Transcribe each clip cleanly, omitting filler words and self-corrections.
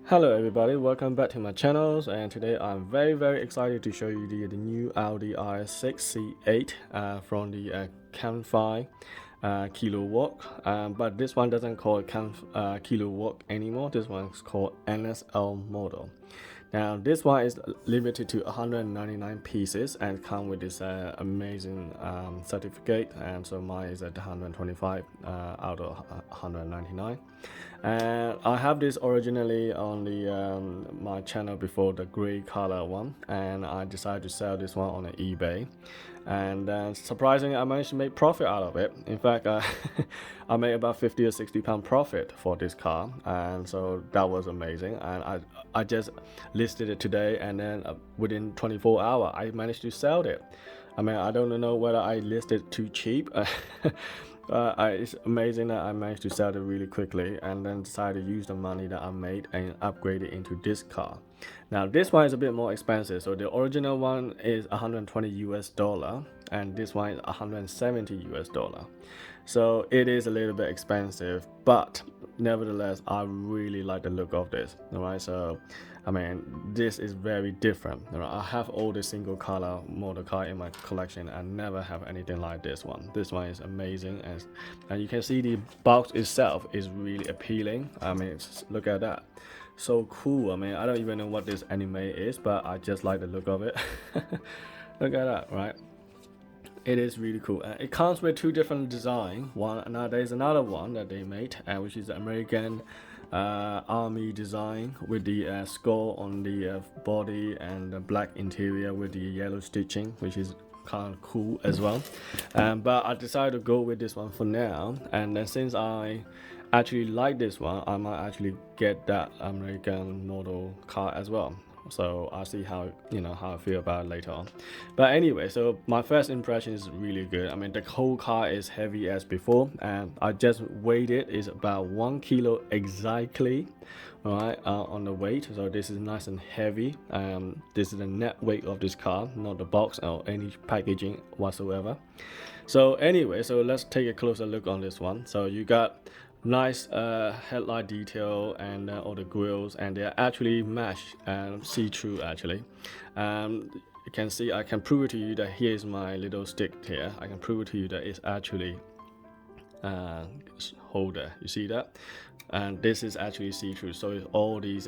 Hello everybody, welcome back to my channel, and today I'm very excited to show you the new Audi RS6 C8 from the Keng Fai KiloWorks, but this one doesn't call it KiloWorks anymore. This one is called NSL model. Now this one is limited to 199 pieces and come with this amazing certificate, and so mine is at 125 out of 199. And I have this originally on the my channel before, the gray color one, and I decided to sell this one on eBay, and surprisingly I managed to make profit out of it. In fact, I made about 50 or 60 pound profit for this car, and so that was amazing. And I just listed it today, and then within 24 hours I managed to sell it. I mean, I don't know whether I listed too cheap. It's amazing that I managed to sell it really quickly, and then decided to use the money that I made and upgrade it into this car. Now this one is a bit more expensive. So the original one is 120 US dollar, and this one is 170 US dollar. So it is a little bit expensive, but nevertheless I really like the look of this. All right, so I mean, this is very different. I have all the single color motor car in my collection. I never have anything like this one. This one is amazing, and you can see the box itself is really appealing. I mean, look at that, so cool. I mean, I don't even know what this anime is, but I just like the look of it. Look at that, right? It is really cool. It comes with two different designs. There's another one that they made, which is the American Army design with the skull on the body and the black interior with the yellow stitching, which is kind of cool as well. But I decided to go with this one for now, and then since I actually like this one, I might actually get that American model car as well. So I'll see how I feel about it later on. But anyway, so my first impression is really good. I mean, the whole car is heavy as before, and I just weighed it. Is about 1 kilo exactly, right, on the weight. So this is nice and heavy. This is the net weight of this car, not the box or any packaging whatsoever. So anyway, so let's take a closer look on this one. So you got nice headlight detail and all the grills, and they're actually mesh and see-through actually. You can see, I can prove it to you that here's my little stick here. I can prove it to you that it's actually holder. You see that? And this is actually see-through. So it's all these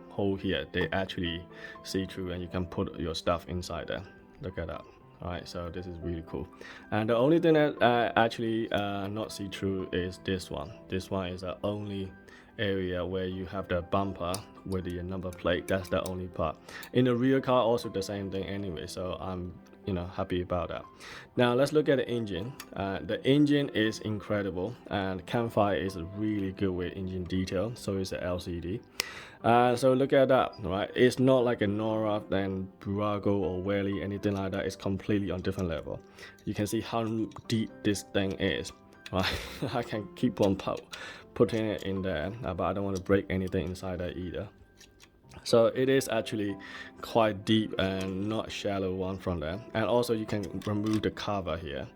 hole here, they actually see-through, and you can put your stuff inside there. Look at that. Alright, so this is really cool. And the only thing that actually not see-through is this one. This one is the only area where you have the bumper with the number plate. That's the only part. In the rear car also the same thing anyway, so I'm happy about that. Now let's look at the engine. The engine is incredible, and KengFai is really good with engine detail, so is the LCD. So look at that, right? It's not like a Norev and Bburago or Welly, anything like that. It's completely on different level. You can see how deep this thing is, right? I can keep on putting it in there, but I don't want to break anything inside there either. So it is actually quite deep and not shallow one from there. And also you can remove the cover here.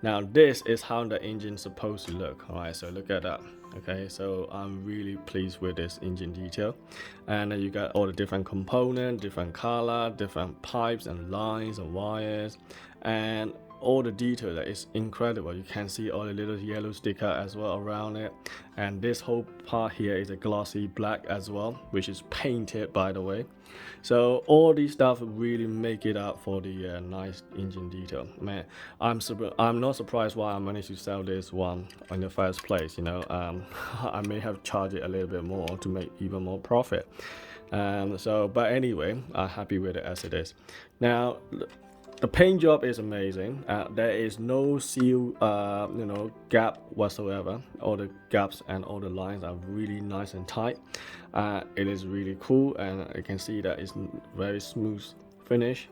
Now this is how the engine is supposed to look. All right, so look at that. Okay, so I'm really pleased with this engine detail. And then you got all the different components, different color, different pipes and lines and wires, and all the detail that is incredible. You can see all the little yellow sticker as well around it, and this whole part here is a glossy black as well, which is painted, by the way. So all these stuff really make it up for the nice engine detail. Man, I'm not surprised why I managed to sell this one in the first place. I may have charged it a little bit more to make even more profit. But anyway, I'm happy with it as it is. Now the paint job is amazing. There is no seal, gap whatsoever. All the gaps and all the lines are really nice and tight. It is really cool, and you can see that it's very smooth finish.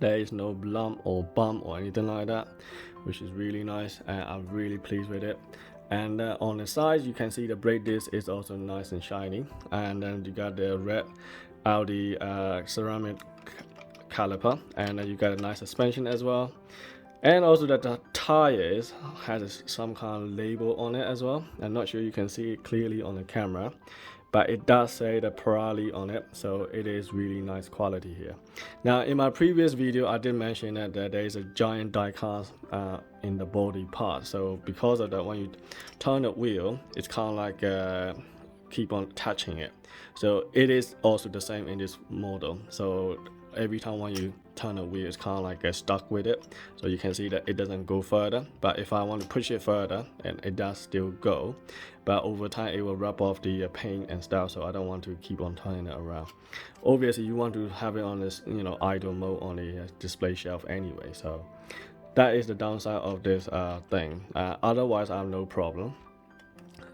There is no lump or bump or anything like that, which is really nice, and I'm really pleased with it. And on the sides, you can see the brake disc is also nice and shiny, and then you got the red Audi ceramic caliper, and then you got a nice suspension as well, and also that the tires has some kind of label on it as well. I'm not sure you can see it clearly on the camera, but it does say the Pirelli on it, so it is really nice quality here. Now in my previous video I did mention that there is a giant die cast in the body part, so because of that, when you turn the wheel, it's kind of like keep on touching it. So it is also the same in this model, so every time when you turn the wheel, it's kind of like stuck with it, so you can see that it doesn't go further. But if I want to push it further, and it does still go, but over time it will rub off the paint and stuff, so I don't want to keep on turning it around. Obviously you want to have it on this, you know, idle mode on the display shelf anyway, so that is the downside of this thing. Otherwise I have no problem.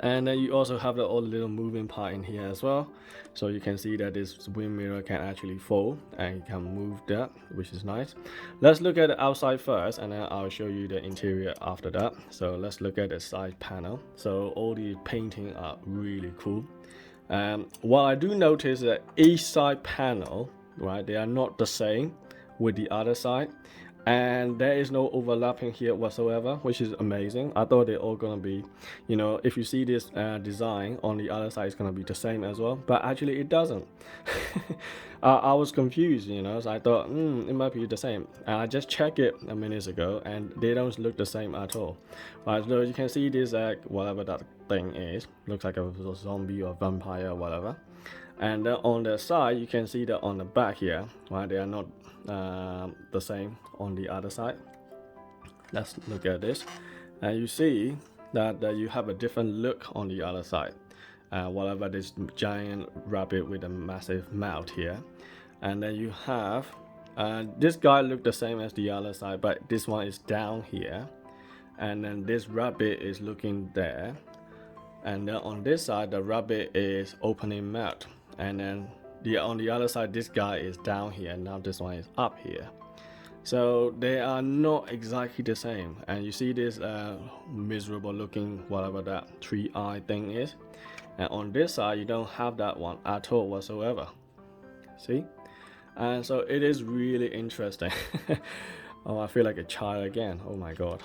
And then you also have the all little moving part in here as well, so you can see that this wind mirror can actually fold and you can move that, which is nice. Let's look at the outside first, and then I'll show you the interior after that. So let's look at the side panel. So all the painting are really cool. What I do notice that each side panel, right, they are not the same with the other side, and there is no overlapping here whatsoever, which is amazing. I thought they're all gonna be, you know, if you see this design on the other side, it's gonna be the same as well, but actually it doesn't. I was confused, you know, so I thought it might be the same, and I just checked it a minute ago and they don't look the same at all. Right, so you can see this whatever that thing is, looks like a zombie or vampire or whatever. And on the side you can see that on the back here, right, they are not the same on the other side. Let's look at this, and you see that you have a different look on the other side. Whatever, this giant rabbit with a massive mouth here, and then you have this guy look the same as the other side, but this one is down here, and then this rabbit is looking there, and then on this side the rabbit is opening mouth, and then on the other side this guy is down here, and now this one is up here. So they are not exactly the same, and you see this miserable looking whatever that 3-eye thing is, and on this side you don't have that one at all whatsoever. See? And so it is really interesting. Oh, I feel like a child again. Oh my god.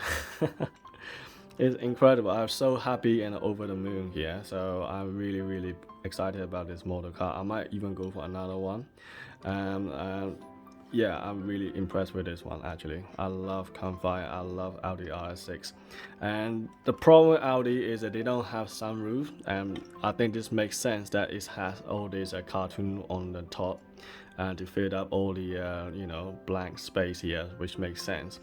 It's incredible. I'm so happy and over the moon here, so I'm really excited about this model car. I might even go for another one. Yeah, I'm really impressed with this one actually. I love Keng Fai, I love Audi RS6. And the problem with Audi is that they don't have sunroof, and I think this makes sense that it has all this cartoon on the top to fill up all the you know, blank space here, which makes sense.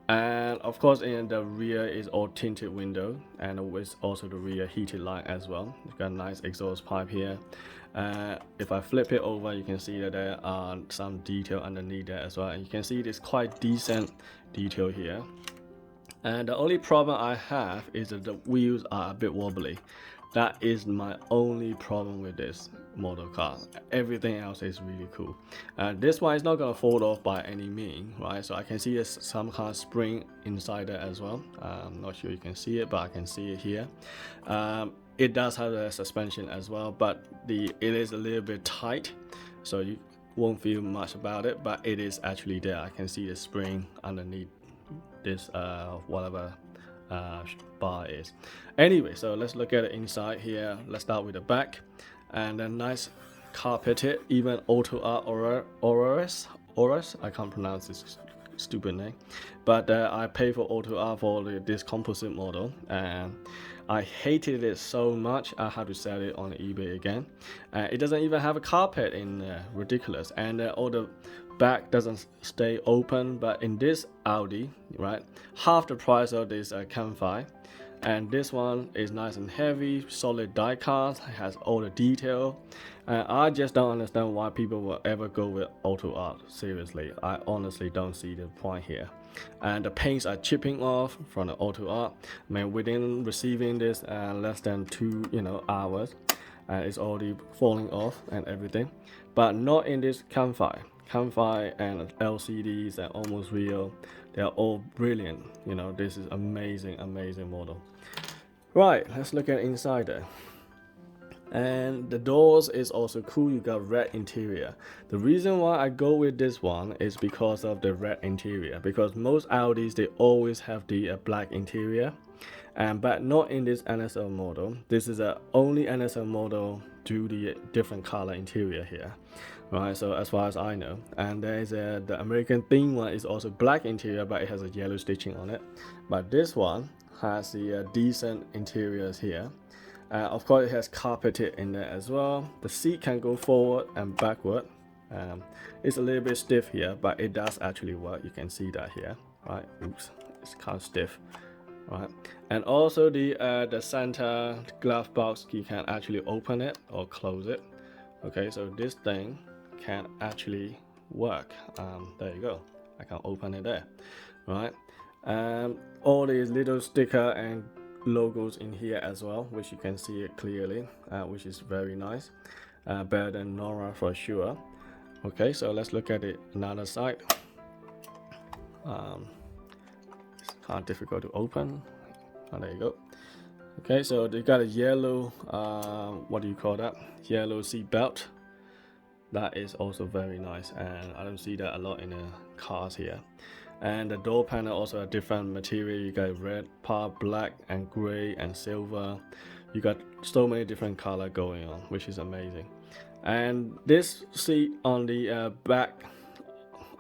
And of course in the rear is all tinted window, and with also the rear heated light as well. You've got a nice exhaust pipe here. If I flip it over, you can see that there are some detail underneath there as well, and you can see this quite decent detail here. And the only problem I have is that the wheels are a bit wobbly. That is my only problem with this model car. Everything else is really cool. This one is not gonna fold off by any means, right? So I can see there's some kind of spring inside there as well. I'm not sure you can see it, but I can see it here. It does have a suspension as well, but it is a little bit tight, so you won't feel much about it, but it is actually there. I can see the spring underneath this whatever bar is. Anyway, so let's look at the inside here. Let's start with the back, and a nice carpeted, even Auto RS. I can't pronounce this stupid name, but I paid for Auto R for this composite model, and I hated it so much I had to sell it on eBay again. It doesn't even have a carpet in ridiculous, and all the back doesn't stay open. But in this Audi, right, half the price of this Keng Fai, and this one is nice and heavy, solid die cast, has all the detail. I just don't understand why people will ever go with Auto Art. Seriously, I honestly don't see the point here. And the paints are chipping off from the Auto Art. I mean, within receiving this less than 2 hours, it's already falling off and everything. But not in this Keng Fai. Keng Fai and LCDs and almost real, they're all brilliant. This is amazing model. Right, let's look at inside there. And the doors is also cool. You got red interior. The reason why I go with this one is because of the red interior, because most Audis, they always have the black interior, but not in this NSL model. This is the only NSL model to the different color interior here, right? So as far as I know, and there's the American theme one is also black interior, but it has a yellow stitching on it. But this one has the decent interiors here. Of course, it has carpeted in there as well. The seat can go forward and backward. It's a little bit stiff here, but it does actually work. You can see that here, right? Oops, it's kind of stiff, right? And also the center glove box, you can actually open it or close it. Okay, so this thing can actually work. There you go. I can open it there, right? All these little sticker and logos in here as well, which you can see it clearly, which is very nice. Better than Norev for sure. Okay, so let's look at it another side. It's kind of difficult to open. Oh, there you go. Okay, so they got a yellow, what do you call that? Yellow seat belt. That is also very nice, and I don't see that a lot in the cars here. And the door panel also a different material. You got red part, black and gray and silver. You got so many different color going on, which is amazing. And this seat on the back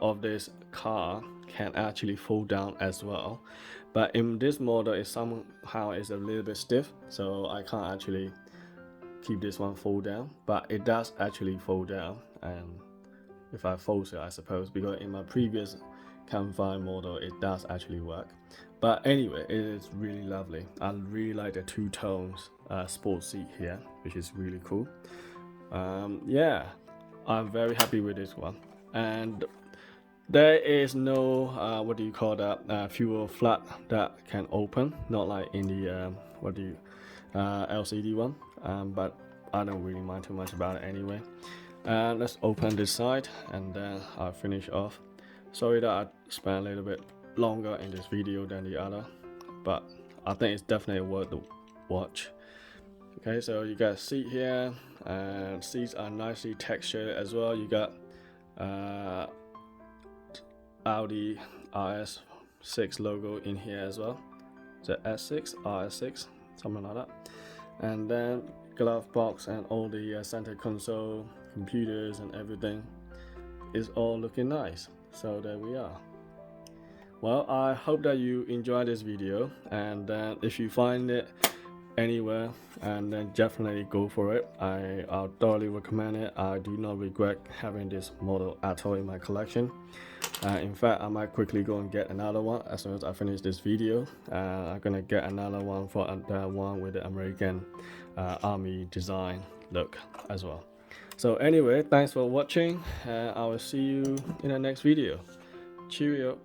of this car can actually fold down as well, but in this model it somehow is a little bit stiff, so I can't actually keep this one fold down, but it does actually fold down. And if I fold it, I suppose, because in my previous KengFai model it does actually work. But anyway, it is really lovely. I really like the two tones sports seat here, which is really cool. Yeah, I'm very happy with this one. And there is no what do you call that, fuel flat that can open, not like in the LCD one, but I don't really mind too much about it anyway. Let's open this side and then I'll finish off. Sorry that I spent a little bit longer in this video than the other, but I think it's definitely worth the watch. Okay, so you got a seat here, and seats are nicely textured as well. You got Audi RS6 logo in here as well. The S6, RS6, something like that. And then glove box and all the center console, computers and everything is all looking nice. So there we are. Well, I hope that you enjoyed this video, and if you find it anywhere, and then definitely go for it. I'll thoroughly recommend it. I do not regret having this model at all in my collection. In fact, I might quickly go and get another one as soon as I finish this video. I'm gonna get another one for the one with the American Army design look as well. So anyway, thanks for watching. I will see you in the next video. Cheerio.